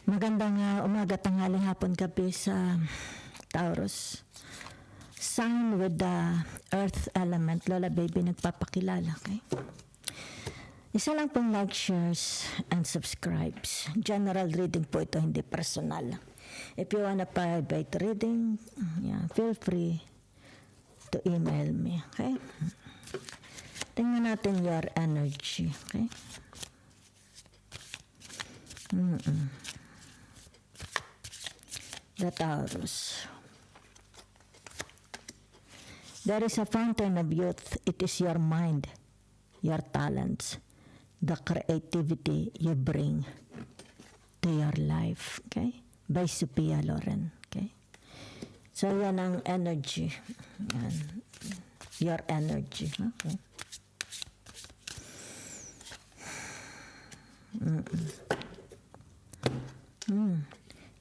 Magandang umaga, tanghali, hapon, gabi sa Taurus. Sign with the earth element. Lola Baby nagpapakilala. Okay? Isa lang pong like, shares, and subscribes. General reading po ito, hindi personal. If you wanna private reading, feel free to email me. Okay? Tingnan natin your energy. Okay? The Taurus. There is a fountain of youth. It is your mind, your talents, the creativity you bring to your life. Okay? By Sophia Loren. Okay? So yan ang energy. Yan. Your energy. Okay?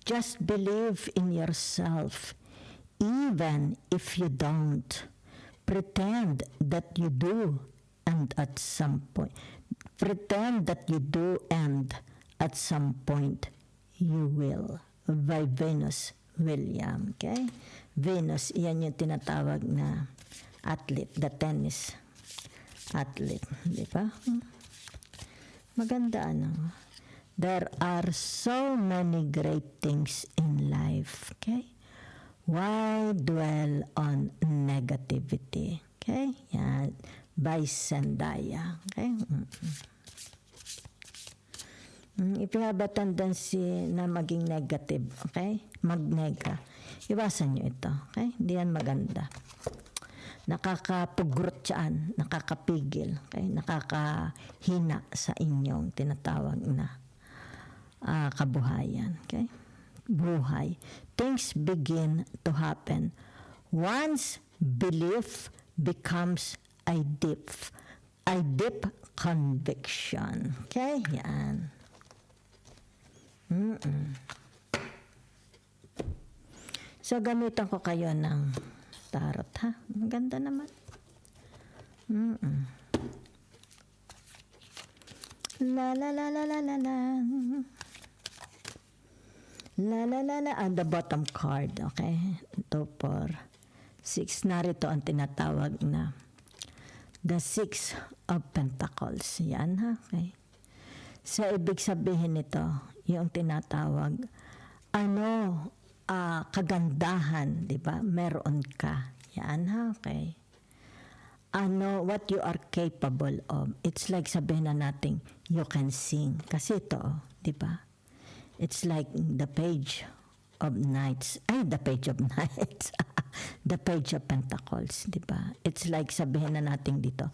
Just believe in yourself, even if you don't. Pretend that you do, and at some point, at some point, you will. By Venus Williams. Okay? Venus, yan yung tinatawag na athlete, the tennis athlete. Di ba? Maganda, ano? There are so many great things in life, okay? Why dwell on negativity? Okay? Yan. By Zendaya. Okay? If you have a tendency na maging negative, okay? Magnega. Iwasan nyo ito, okay? Hindi yan maganda. Nakakapugrot yan, nakakapigil, okay? Nakakahina sa inyong tinatawag na kabuhayan. Okay? Buhay. Things begin to happen once belief becomes a deep conviction. Okay? Yan. So, gamitan ko kayo ng tarot, ha? Maganda naman. La la la la la la la. La la la la, on the bottom card, okay? 2, 4, 6. Narito ang tinatawag na the 6 of Pentacles. Yan, ha? Okay? So, ibig sabihin nito, yung tinatawag, kagandahan, di ba? Meron ka. Yan, ha? Okay? What you are capable of. It's like sabihin na natin, you can sing. Kasi ito, di ba? It's like the page of knights. The page of knights. The page of pentacles, di ba? It's like sabihin na natin dito,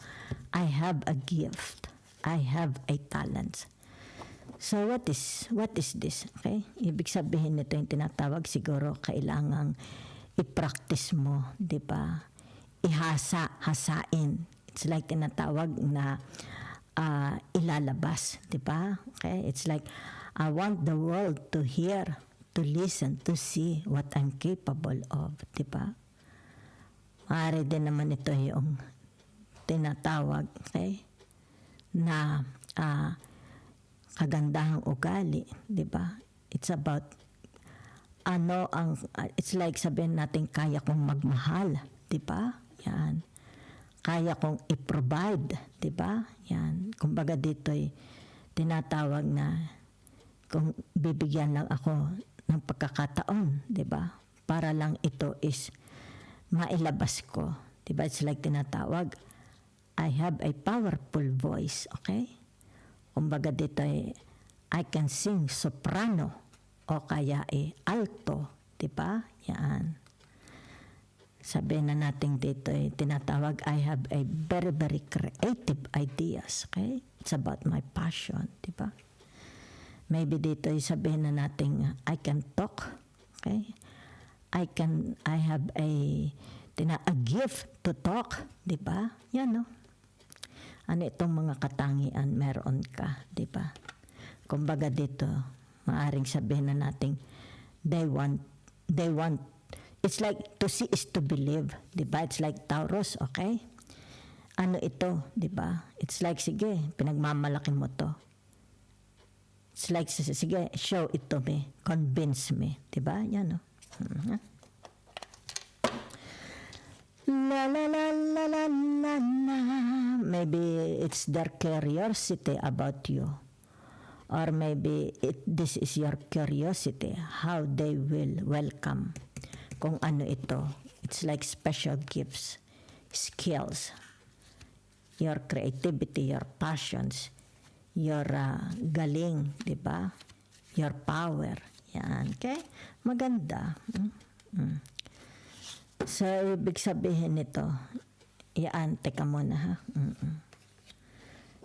I have a gift. I have a talent. So what is this? Okay? Ibig sabihin nito yung tinatawag siguro kailangang i-practice mo, di ba? Hasain. It's like tinatawag na ilalabas, di ba? Okay? It's like I want the world to hear, to listen, to see what I'm capable of, di ba? Maaari din naman ito yung tinatawag, okay? Na kagandahang ugali, di ba? It's about it's like sabihin natin kaya kong magmahal, di ba? Yan. Kaya kong i-provide, di ba? Yan. Kumbaga dito'y tinatawag na kung bibigyan lang ako ng pagkakataon, di ba? Para lang ito is mailabas ko. Di ba? It's like tinatawag, I have a powerful voice, okay? Kumbaga dito'y I can sing soprano o kaya alto, di ba? Yan. Sabihin na natin dito tinatawag, I have a very, very creative ideas, okay? It's about my passion, di ba? Maybe dito sabihin na natin, I can talk, okay? I have a gift to talk, di ba? Yan, no? Ano itong mga katangian meron ka, di ba? Kumbaga dito, maaring sabihin na natin, they want, it's like to see is to believe, di ba? It's like Taurus, okay? Ano ito, di ba? It's like, sige, pinagmamalaki mo to. It's like, sige, show it to me. Convince me. Diba? Yan, no? La la la la la la la. Maybe it's their curiosity about you. Or maybe this is your curiosity, how they will welcome. Kung ano ito. It's like special gifts, skills, your creativity, your passions, your galing, di ba? Your power. Yan, okay? Maganda. So, ibig sabihin nito, yan, teka muna ha.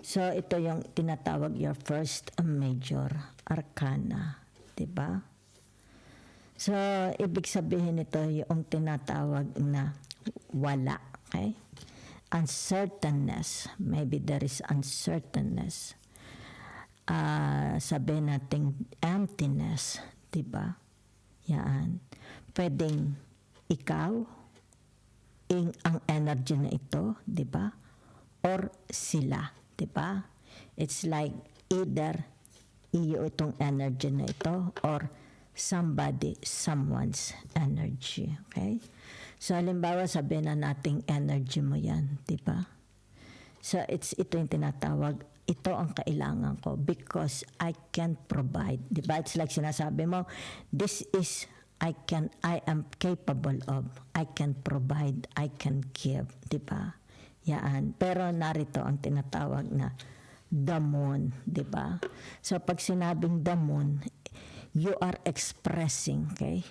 So, ito yung tinatawag your first major arcana. Diba? So, ibig sabihin nito yung tinatawag na wala. Okay? Uncertainness. Maybe there is uncertainness. Sabihin natin emptiness. Diba? Yan. Pwedeng ikaw, ang energy na ito, diba? Or sila. Diba? It's like either iyo itong energy na ito or someone's energy. Okay? So, halimbawa, sabihin na nating energy mo yan. Diba? So, ito yung tinatawag, ito ang kailangan ko because I can provide. Diba? It's like sinasabi mo, this is I am capable of, I can provide, I can give. Diba? Yan. Pero narito ang tinatawag na the moon, di ba? So pag sinabing the moon, you are expressing, okay?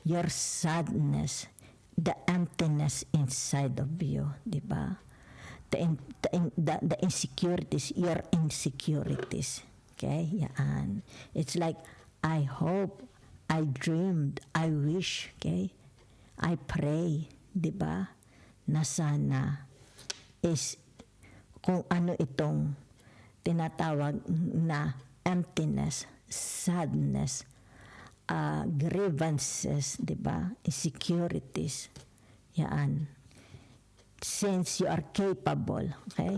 Your sadness, the emptiness inside of you, di ba? The insecurities, your insecurities, okay? Yan. It's like, I hope, I dreamed, I wish, okay? I pray, di ba? Na sana is kung ano itong tinatawag na emptiness, sadness, grievances, di ba? Insecurities. Yan. Since you are capable, okay?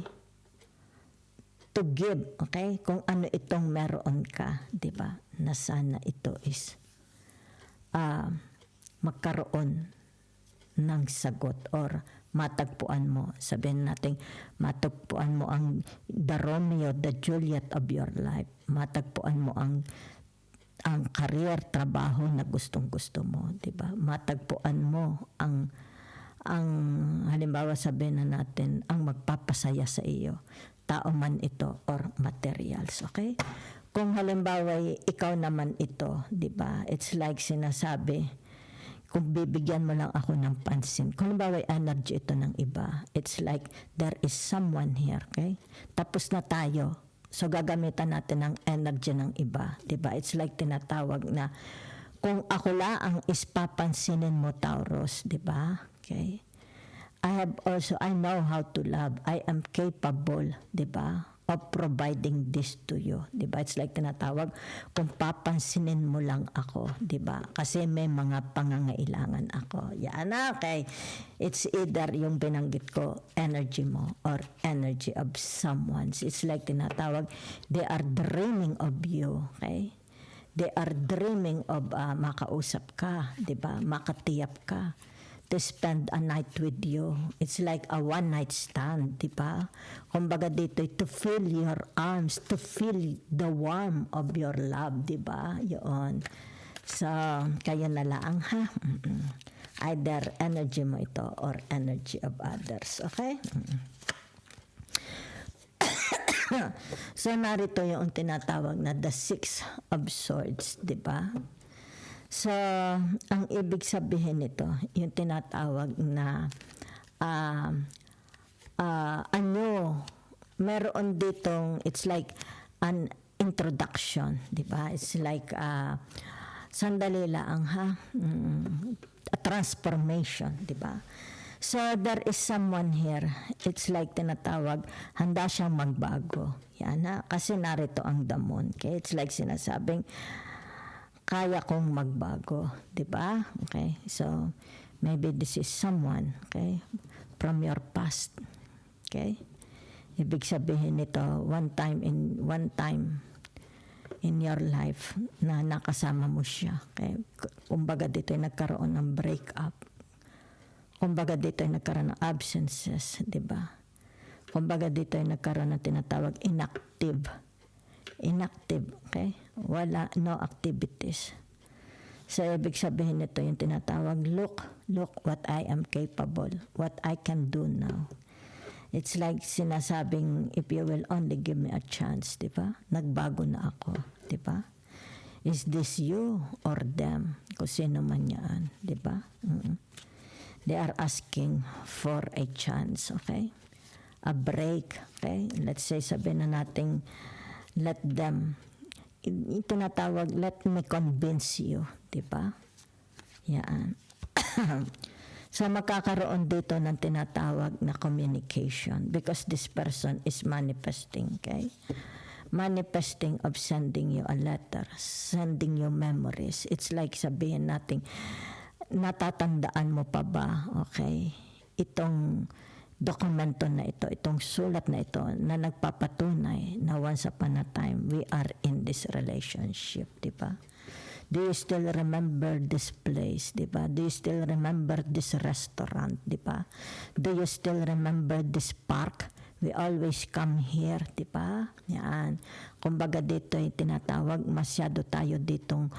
To give, okay? Kung ano itong meron ka, di ba? Na sana ito is magkaroon ng sagot or matagpuan mo. Sabihin natin, matagpuan mo ang the Romeo, the Juliet of your life. Matagpuan mo ang career, trabaho na gustong-gusto mo, 'di ba? Matagpuan mo ang halimbawa sabihin na natin ang magpapasaya sa iyo. Tao man ito or materials, okay? Kung halimbawa ikaw naman ito, 'di ba? It's like sinasabi, kung bibigyan mo lang ako ng pansin. Kung halimbawa energy ito ng iba, it's like there is someone here, okay? Tapos na tayo. So gagamitan natin ng energy ng iba, 'di ba? It's like tinatawag na kung ako lang ang ispapansinin mo, Taurus, 'di ba? Okay? I know how to love. I am capable, 'di ba? Of providing this to you. Diba? It's like tinatawag, kung papansinin mo lang ako. Diba? Kasi may mga pangangailangan ako. Yan, okay. It's either yung binanggit ko, energy mo or energy of someone. It's like tinatawag, they are dreaming of you. Okay? They are dreaming of makausap ka. Diba? Makatiyap ka. To spend a night with you. It's like a one night stand, di ba? Kumbaga dito, to feel your arms, to feel the warmth of your love, di ba? Yun. So, kaya na lang, ha? Either energy mo ito or energy of others, okay? So, narito yung tinatawag na the Six of Swords, di ba? So, ang ibig sabihin nito, yung tinatawag na meron ditong, it's like an introduction, di ba? It's like, sandali lang, ha? A transformation, di ba? So, there is someone here, it's like tinatawag, handa siyang magbago. Yan, ha? Kasi narito ang damon. Okay? It's like sinasabing, kaya kong magbago, 'di ba? Okay? So maybe this is someone, okay, from your past. Okay? Ibig sabihin nito, one time in your life na nakasama mo siya. Okay? Kumbaga dito ay nagkaroon ng breakup. Kumbaga dito ay nagkaroon ng absences, di ba? Kumbaga dito ay nagkaroon ng tinatawag inactive. Inactive, okay? Wala, no activities. So, ibig sabihin nito yung tinatawag, look what I am capable, what I can do now. It's like sinasabing, if you will only give me a chance, di ba? Nagbago na ako, di ba? Is this you or them? Kung sino man yan, di ba? They are asking for a chance, okay? A break, okay? Let's say, sabihin na natin, let them, tinatawag, let me convince you, di ba? Yan. So, makakaroon dito ng tinatawag na communication because this person is manifesting, okay? Manifesting of sending you a letter, sending you memories. It's like sabihin natin, natatandaan mo pa ba, okay, itong dokumento na ito, itong sulat na ito na nagpapatunay na once upon a time we are in this relationship, di ba? Do you still remember this place, di ba? Do you still remember this restaurant, di ba? Do you still remember this park? We always come here, di ba? Yan. Kumbaga dito ay tinatawag, masyado tayo ditong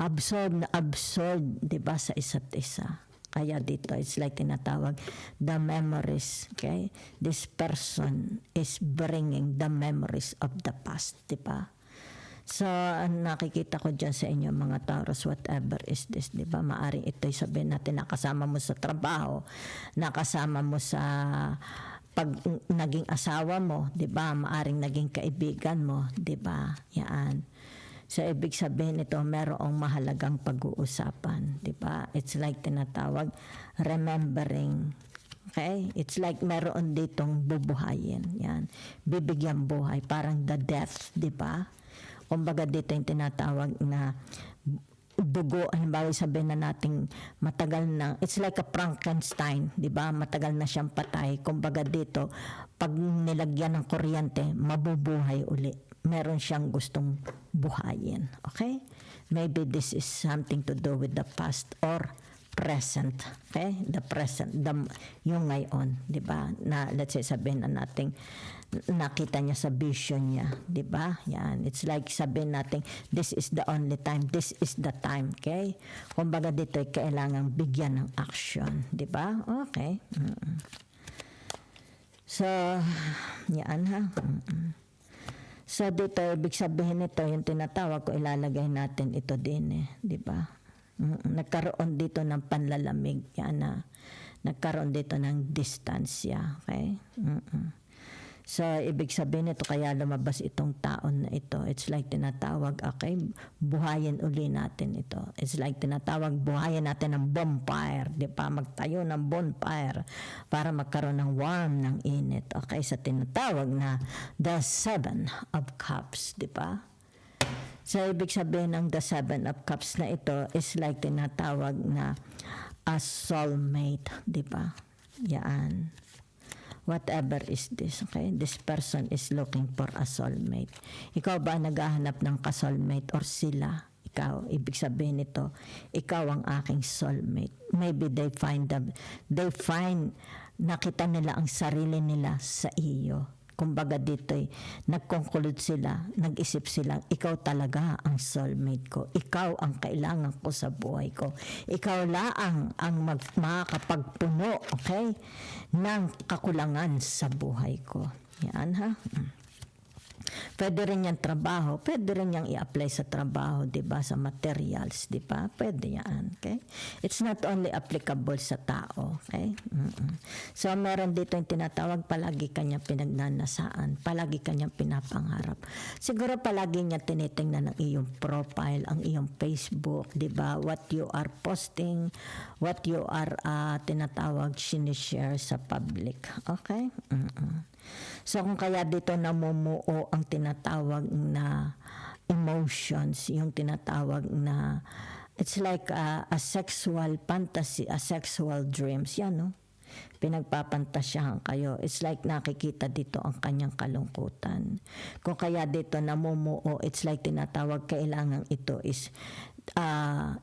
absorbed, di ba, sa isa't isa. Kaya dito, it's like tinatawag, the memories, okay? This person is bringing the memories of the past, di ba? So, nakikita ko dyan sa inyo mga Taurus, whatever is this, di ba? Maaring ito'y sabihin natin, nakasama mo sa trabaho, nakasama mo sa pag naging asawa mo, di ba? Maaring naging kaibigan mo, di ba? Yan. So, ibig sabihin ito, merong mahalagang pag-uusapan, di ba? It's like tinatawag, remembering. Okay? It's like meron ditong bubuhayin. Yan. Bibigyan buhay. Parang the death, di ba? Kumbaga dito yung tinatawag na dugo, halimbawa sabihin na nating matagal na, it's like a Frankenstein, di ba? Matagal na siyang patay. Kumbaga dito, pag nilagyan ng kuryente, mabubuhay uli. Meron siyang gustong buhayin. Okay? Maybe this is something to do with the past or present. Okay? The present, yung ngayon, di ba? Na let's say sabihin na natin, nakita niya sa vision niya, di ba? Yan. It's like sabihin natin, this is the only time, this is the time, okay? Kumbaga dito ay kailangang bigyan ng action, di ba? Okay. So, yan ha. So dito, ibig sabihin nito, yung tinatawag ko, ilalagay natin ito din di ba? Nagkaroon dito ng panlalamig, yan na. Nagkaroon dito ng distansya, okay? So, ibig sabihin nito, kaya lumabas itong taon na ito. It's like tinatawag, okay, buhayin uli natin ito. It's like tinatawag, buhayin natin ng bonfire, di ba? Magtayo ng bonfire para magkaroon ng warm, ng init. Okay, sa tinatawag na the Seven of Cups, di ba? So, ibig sabihin ng the Seven of Cups na ito is like tinatawag na a soulmate, di ba? Yan. Whatever is this, okay? This person is looking for a soulmate. Ikaw ba naghahanap ng ka-soulmate or sila? Ikaw, ibig sabihin nito, ikaw ang aking soulmate. Maybe they find, nakita nila ang sarili nila sa iyo. Kumbaga dito'y nag-conclude sila, nag-isip silang, ikaw talaga ang soulmate ko. Ikaw ang kailangan ko sa buhay ko. Ikaw laang ang makakapagpuno, okay, ng kakulangan sa buhay ko. Yan ha. Pwede rin yung trabaho, pwede rin yung i-apply sa trabaho, di ba, sa materials, di ba? Pwede yan, okay? It's not only applicable sa tao, okay? So, meron dito yung tinatawag, palagi kanyang pinagnanasaan, palagi kanyang pinapangarap. Siguro palagi niya tinitingnan ang iyong profile, ang iyong Facebook, di ba? What you are posting, what you are tinatawag, sinishare sa public, okay? So, kung kaya dito namumuo ang tinatawag na emotions, yung tinatawag na, it's like a sexual fantasy, a sexual dreams, yan, no? Pinagpapantasyahan kayo. It's like nakikita dito ang kanyang kalungkutan. Kung kaya dito namumuo, it's like tinatawag, kailangan ito is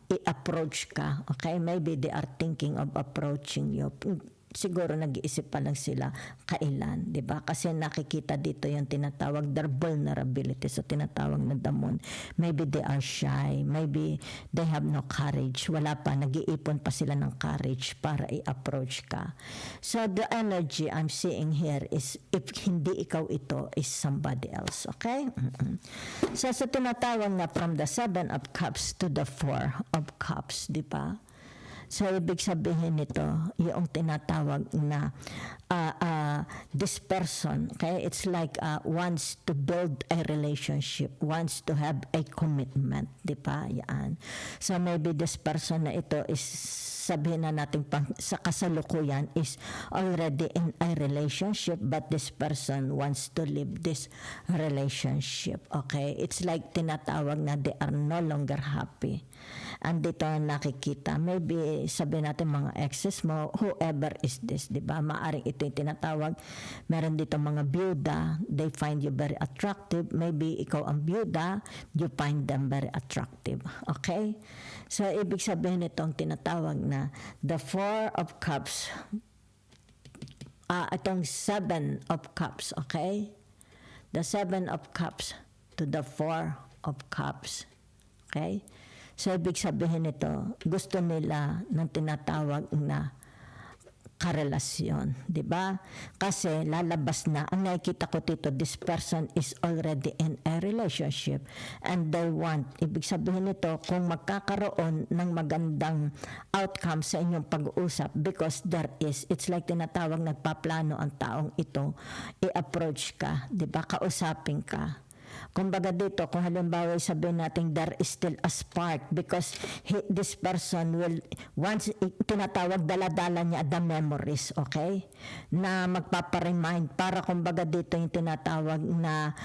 i-approach ka. Okay? Maybe they are thinking of approaching you. Siguro nag-iisip pa lang sila kailan, di ba? Kasi nakikita dito yung tinatawag their vulnerability, so tinatawag na damon. Maybe they are shy, maybe they have no courage. Wala pa, nag-iipon pa sila ng courage para i-approach ka. So the energy I'm seeing here is if hindi ikaw ito, is somebody else, okay? So sa tinatawag na from the 7 of Cups to the 4 of Cups, di ba? So, ibig sabihin nito, yung tinatawag na this person, okay, it's like wants to build a relationship, wants to have a commitment, di ba? Yan. So, maybe this person na ito is, sabihin na natin sa kasalukuyan, is already in a relationship, but this person wants to live this relationship, okay? It's like tinatawag na they are no longer happy. And dito nakikita, maybe sabihin natin mga exes mo, whoever is this, di ba? Maaring ito yung tinatawag. Meron dito mga byuda, they find you very attractive. Maybe ikaw ang byuda, you find them very attractive. Okay? So, ibig sabihin itong tinatawag na the 4 of Cups, itong 7 of Cups, okay? The 7 of Cups to the 4 of Cups. Okay? So, ibig sabihin nito, gusto nila ng tinatawag na karelasyon, di ba? Kasi lalabas na, ang nakikita ko dito, this person is already in a relationship and they want, ibig sabihin nito, kung magkakaroon ng magandang outcome sa inyong pag-uusap, because there is, it's like tinatawag, nagpaplano ang taong ito, i-approach ka, di ba? Kausapin ka. Kumbaga dito, kung halimbawa sabihin natin there is still a spark because this person will, once tinatawag, dala-dala niya the memories, okay? Na magpaparemind para kumbaga dito yung tinatawag na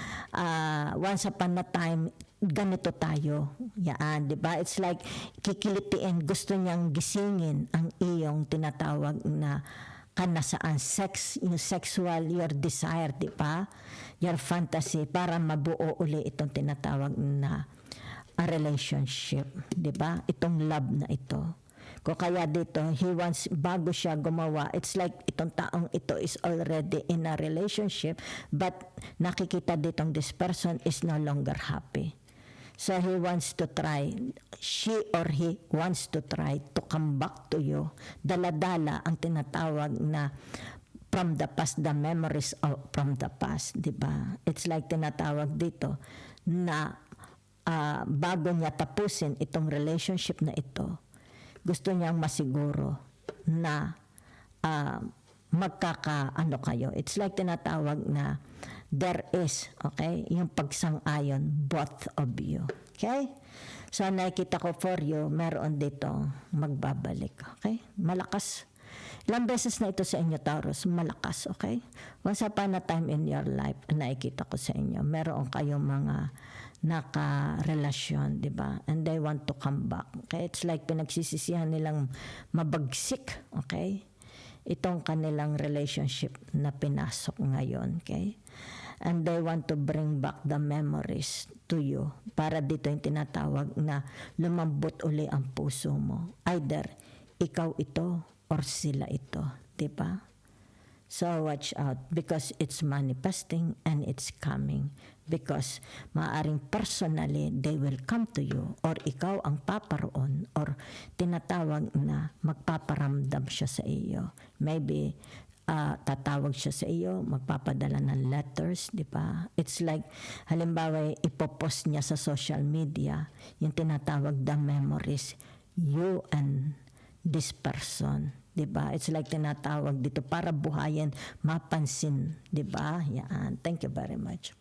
once upon a time, ganito tayo. Yan, di ba? It's like kikilitiin, gusto niyang gisingin ang iyong tinatawag na kanasaan, sex, yung sexual, your desire, di ba? Your fantasy, para mabuo uli itong tinatawag na a relationship, di ba? Itong love na ito. Kung kaya dito, he wants, bago siya gumawa, it's like itong taong ito is already in a relationship, but nakikita ditong this person is no longer happy. So he wants to try, she or he wants to try to come back to you. Dala-dala ang tinatawag na from the past, the memories from the past, di ba? It's like tinatawag dito na bago niya tapusin itong relationship na ito, gusto niyang masiguro na magkakaano kayo. It's like tinatawag na there is, okay, yung pagsang-ayon, both of you. Okay? So, nakikita ko for you, meron dito magbabalik. Okay? Malakas. Ilang beses na ito sa inyo, Taurus, malakas. Okay? Once upon a time in your life, nakikita ko sa inyo, meron kayong mga nakarelasyon, di ba? And they want to come back. Okay? It's like pinagsisisihan nilang mabagsik. Okay? Itong kanilang relationship na pinasok ngayon. Okay? And they want to bring back the memories to you. Para dito yung tinatawag na lumambot uli ang puso mo. Either ikaw ito or sila ito. Diba? So watch out because it's manifesting and it's coming. Because maaring personally they will come to you or ikaw ang paparoon or tinatawag na magpaparamdam siya sa iyo. Maybe tatawag siya sa iyo, magpapadala ng letters, di ba? It's like, halimbawa, ipopost niya sa social media, yung tinatawag the memories, you and this person, di ba? It's like tinatawag dito para buhayin, mapansin, di ba? Yan. Thank you very much.